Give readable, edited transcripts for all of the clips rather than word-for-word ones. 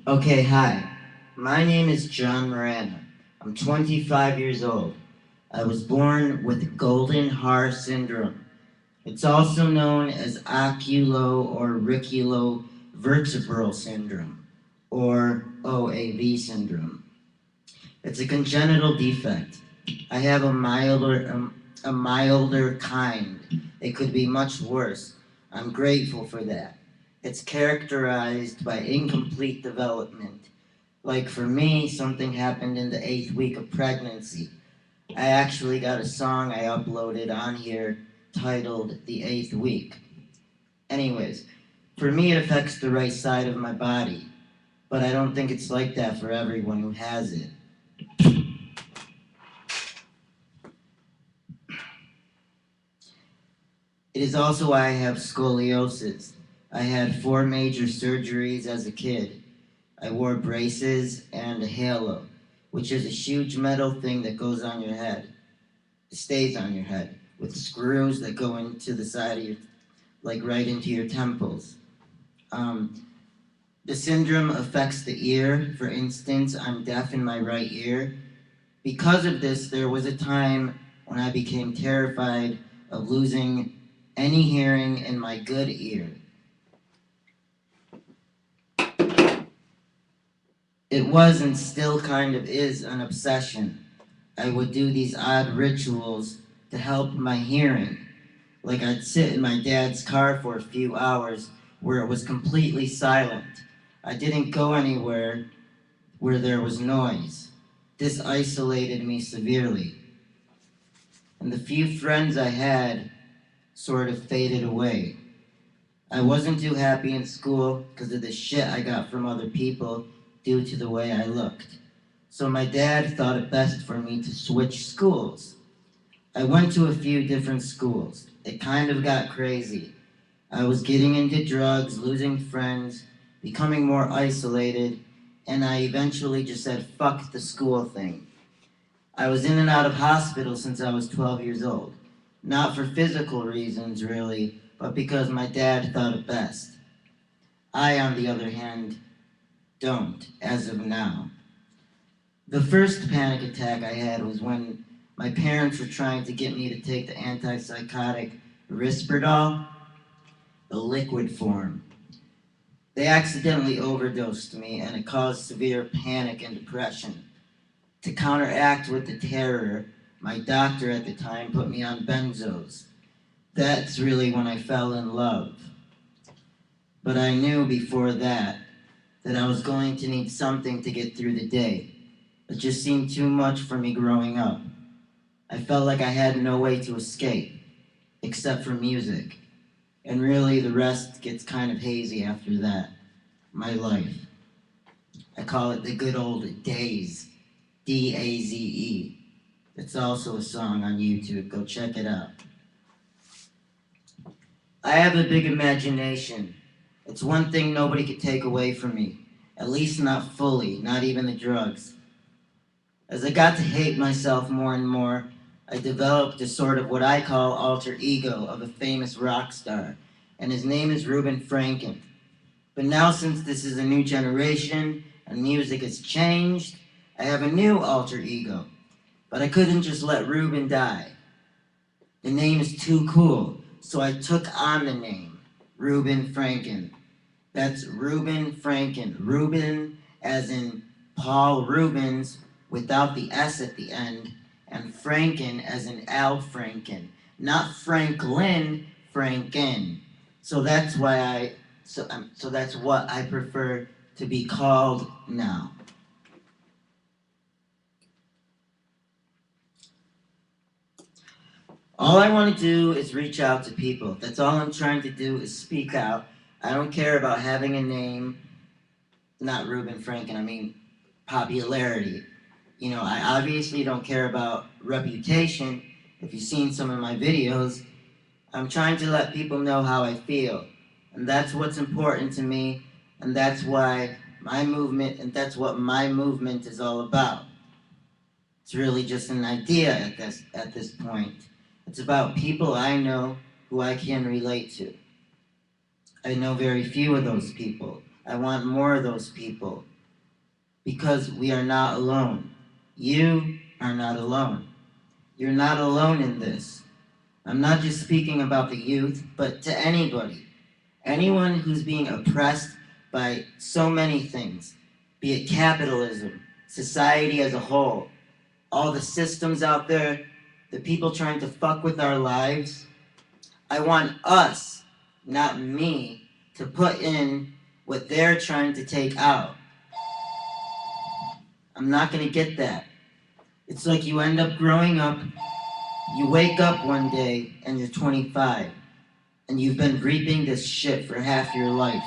Okay, hi. My name is jmorana. I'm 25 years old. I was born with golden Haar syndrome. It's also known as oculo or vertebral syndrome, or OAV syndrome. It's a congenital defect. I have a milder kind. It could be much worse. I'm grateful for that. It's characterized by incomplete development. Like for me, something happened in the 8th week of pregnancy. I actually got a song I uploaded on here titled The 8th Week. Anyways, for me it affects the right side of my body, but I don't think it's like that for everyone who has it. It is also why I have scoliosis. I had 4 major surgeries as a kid. I wore braces and a halo, which is a huge metal thing that goes on your head. It stays on your head with screws that go into the side of your, like right into your temples. Um, the syndrome affects the ear. For instance, I'm deaf in my right ear. Because of this, there was a time when I became terrified of losing any hearing in my good ear. It was and still kind of is an obsession. I would do these odd rituals to help my hearing. Like I'd sit in my dad's car for a few hours where it was completely silent. I didn't go anywhere where there was noise. This isolated me severely. And the few friends I had sort of faded away. I wasn't too happy in school because of the shit I got from other people due to the way I looked. So my dad thought it best for me to switch schools. I went to a few different schools. It kind of got crazy. I was getting into drugs, losing friends, becoming more isolated, and I eventually just said, fuck the school thing. I was in and out of hospital since I was 12 years old. Not for physical reasons, really, but because my dad thought it best. I, on the other hand, don't, as of now. The first panic attack I had was when my parents were trying to get me to take the antipsychotic Risperdal, the liquid form. They accidentally overdosed me and it caused severe panic and depression. To counteract with the terror, my doctor at the time put me on benzos. That's really when I fell in love. But I knew before that I was going to need something to get through the day. It just seemed too much for me growing up. I felt like I had no way to escape, except for music. And really, the rest gets kind of hazy after that. My life. I call it the good old days. Daze. It's also a song on YouTube. Go check it out. I have a big imagination. It's one thing nobody could take away from me. At least not fully, not even the drugs. As I got to hate myself more and more, I developed a sort of what I call alter ego of a famous rock star, and his name is Ruben Frankin. But now, since this is a new generation and music has changed, I have a new alter ego. But I couldn't just let Ruben die. The name is too cool, so I took on the name, Ruben Frankin. That's Ruben Frankin. Ruben as in Paul Rubens without the S at the end, and Franken as in Al Franken. Not Franklin, Franken. So that's why so that's what I prefer to be called now. All I want to do is reach out to people. That's all I'm trying to do is speak out. I don't care about having a name, not Ruben Franken, I mean popularity. You know, I obviously don't care about reputation. If you've seen some of my videos, I'm trying to let people know how I feel. And that's what's important to me, and that's what my movement is all about. It's really just an idea at this point. It's about people I know who I can relate to. I know very few of those people. I want more of those people. because we are not alone. You are not alone. You're not alone in this. I'm not just speaking about the youth, but to anybody. Anyone who's being oppressed by so many things, be it capitalism, society as a whole, all the systems out there, the people trying to fuck with our lives. I want us, not me, to put in what they're trying to take out. I'm not gonna get that. It's like you end up growing up, you wake up one day and you're 25, and you've been reaping this shit for half your life.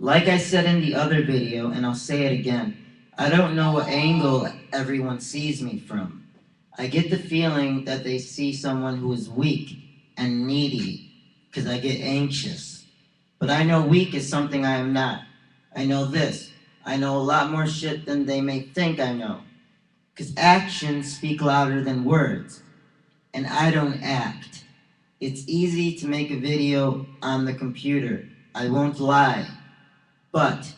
Like I said in the other video, and I'll say it again, I don't know what angle everyone sees me from. I get the feeling that they see someone who is weak and needy, because I get anxious. But I know weak is something I am not. I know this. I know a lot more shit than they may think I know. Because actions speak louder than words. And I don't act. It's easy to make a video on the computer. I won't lie. But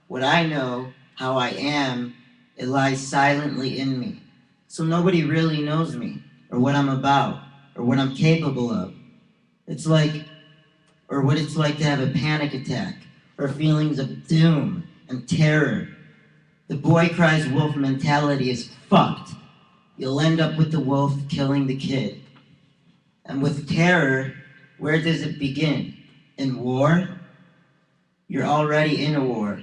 what I know, how I am, it lies silently in me. So nobody really knows me, or what I'm about, or what I'm capable of. It's like, or what it's like to have a panic attack, or feelings of doom and terror. The boy cries wolf mentality is fucked. You'll end up with the wolf killing the kid. And with terror, where does it begin? In war? You're already in a war.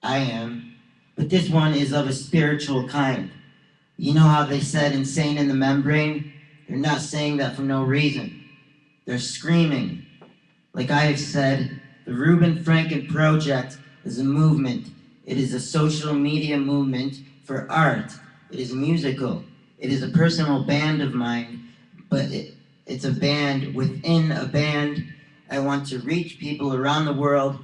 I am. But this one is of a spiritual kind. You know how they said insane in the membrane? They're not saying that for no reason. They're screaming. Like I have said, the Ruben Frankin Project is a movement. It is a social media movement for art. It is musical. It is a personal band of mine, but it's a band within a band. I want to reach people around the world,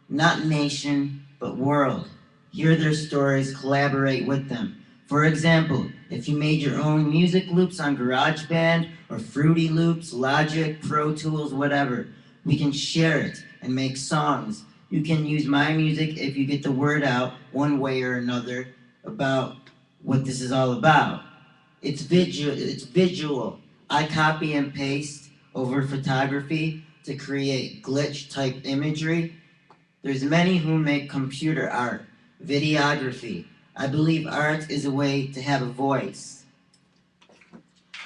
not nation, but world. Hear their stories, collaborate with them. For example, if you made your own music loops on GarageBand or Fruity Loops, Logic, Pro Tools, whatever, we can share it and make songs. You can use my music if you get the word out one way or another about what this is all about. It's visual. I copy and paste over photography to create glitch-type imagery. There's many who make computer art, videography. I believe art is a way to have a voice.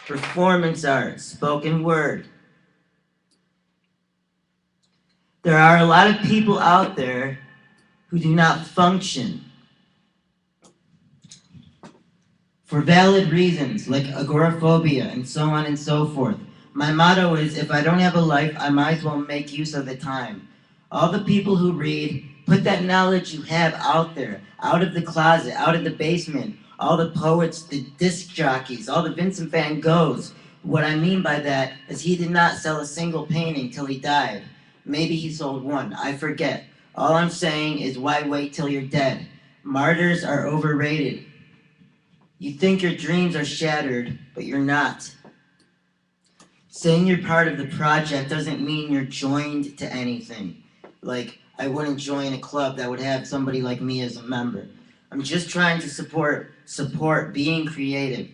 Performance art, spoken word. There are a lot of people out there who do not function for valid reasons, like agoraphobia and so on and so forth. My motto is, if I don't have a life, I might as well make use of the time. All the people who read, put that knowledge you have out there, out of the closet, out of the basement. All the poets, the disc jockeys, all the Vincent van Goghs. What I mean by that is he did not sell a single painting till he died. Maybe he sold one, I forget. All I'm saying is, why wait till you're dead? Martyrs are overrated. You think your dreams are shattered, but you're not. Saying you're part of the project doesn't mean you're joined to anything. Like, I wouldn't join a club that would have somebody like me as a member. I'm just trying to support being creative.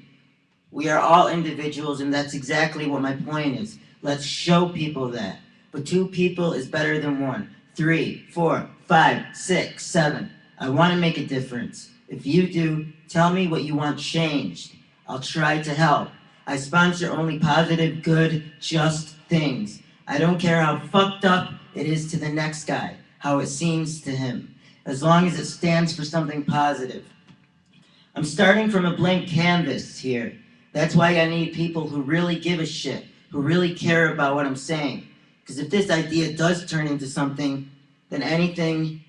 We are all individuals, and that's exactly what my point is. Let's show people that. But 2 people is better than 1. 3, 4, 5, 6, 7. I want to make a difference. If you do, tell me what you want changed. I'll try to help. I sponsor only positive, good, just things. I don't care how fucked up it is to the next guy, how it seems to him, as long as it stands for something positive. I'm starting from a blank canvas here. That's why I need people who really give a shit, who really care about what I'm saying. Because if this idea does turn into something, then anything,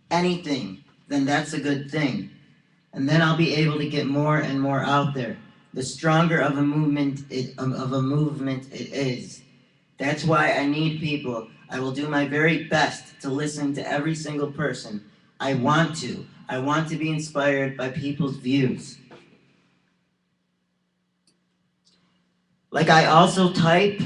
then that's a good thing. And then I'll be able to get more and more out there. The stronger of a movement it is. That's why I need people. I will do my very best to listen to every single person. I want to. I want to be inspired by people's views. Like I also type,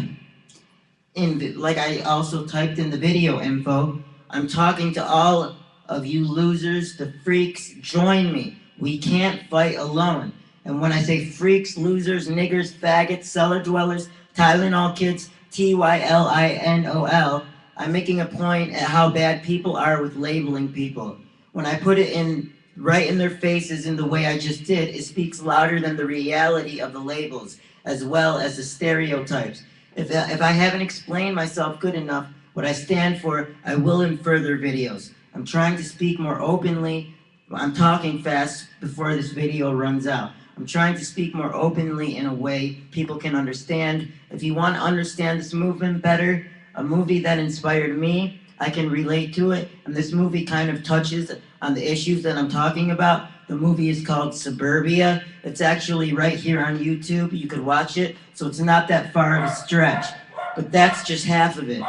like I also typed in the video info, I'm talking to all of you losers, the freaks, join me. We can't fight alone. And when I say freaks, losers, niggers, faggots, cellar dwellers, Tylenol kids, Tylinol, I'm making a point at how bad people are with labeling people. When I put it in right in their faces in the way I just did, it speaks louder than the reality of the labels, as well as the stereotypes. If I haven't explained myself good enough, what I stand for, I will in further videos. I'm trying to speak more openly. I'm talking fast before this video runs out. I'm trying to speak more openly in a way people can understand. If you want to understand this movement better, a movie that inspired me, I can relate to it, and this movie kind of touches on the issues that I'm talking about. The movie is called Suburbia. It's actually right here on YouTube. You could watch it, so it's not that far of a stretch. But that's just half of it.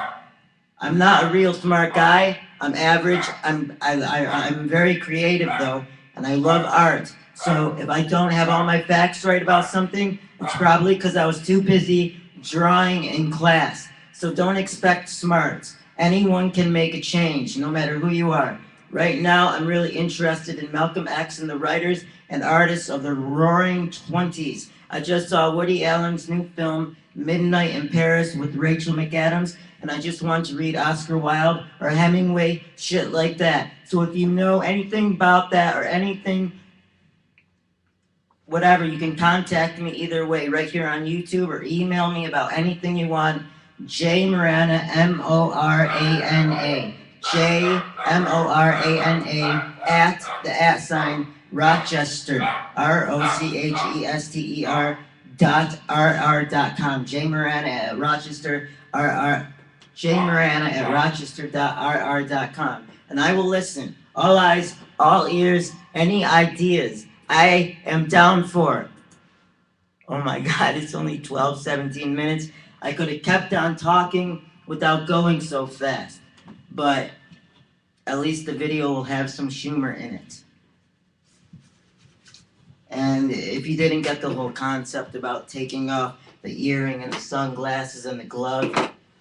I'm not a real smart guy. I'm average. I'm very creative though, and I love art. So if I don't have all my facts right about something, it's probably because I was too busy drawing in class. So don't expect smarts. Anyone can make a change, no matter who you are. Right now, I'm really interested in Malcolm X and the writers and artists of the Roaring Twenties. I just saw Woody Allen's new film, Midnight in Paris, with Rachel McAdams, and I just want to read Oscar Wilde or Hemingway, shit like that. So if you know anything about that or anything, whatever, you can contact me either way, right here on YouTube, or email me about anything you want. jmorana, M-O-R-A-N-A, jmorana, at the @, Rochester, Rochester, .rr.com, jmorana at Rochester, RR, jmorana at rochester.rr.com. And I will listen. All eyes, all ears, any ideas. I am down for. Oh my God, it's only 12, 17 minutes. I could have kept on talking without going so fast. But at least the video will have some humor in it. And if you didn't get the whole concept about taking off the earring and the sunglasses and the glove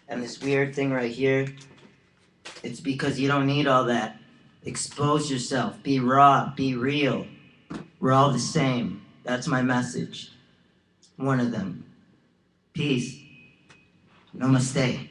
and this weird thing right here, it's because you don't need all that. Expose yourself. Be raw. Be real. We're all the same. That's my message. One of them. Peace. Namaste.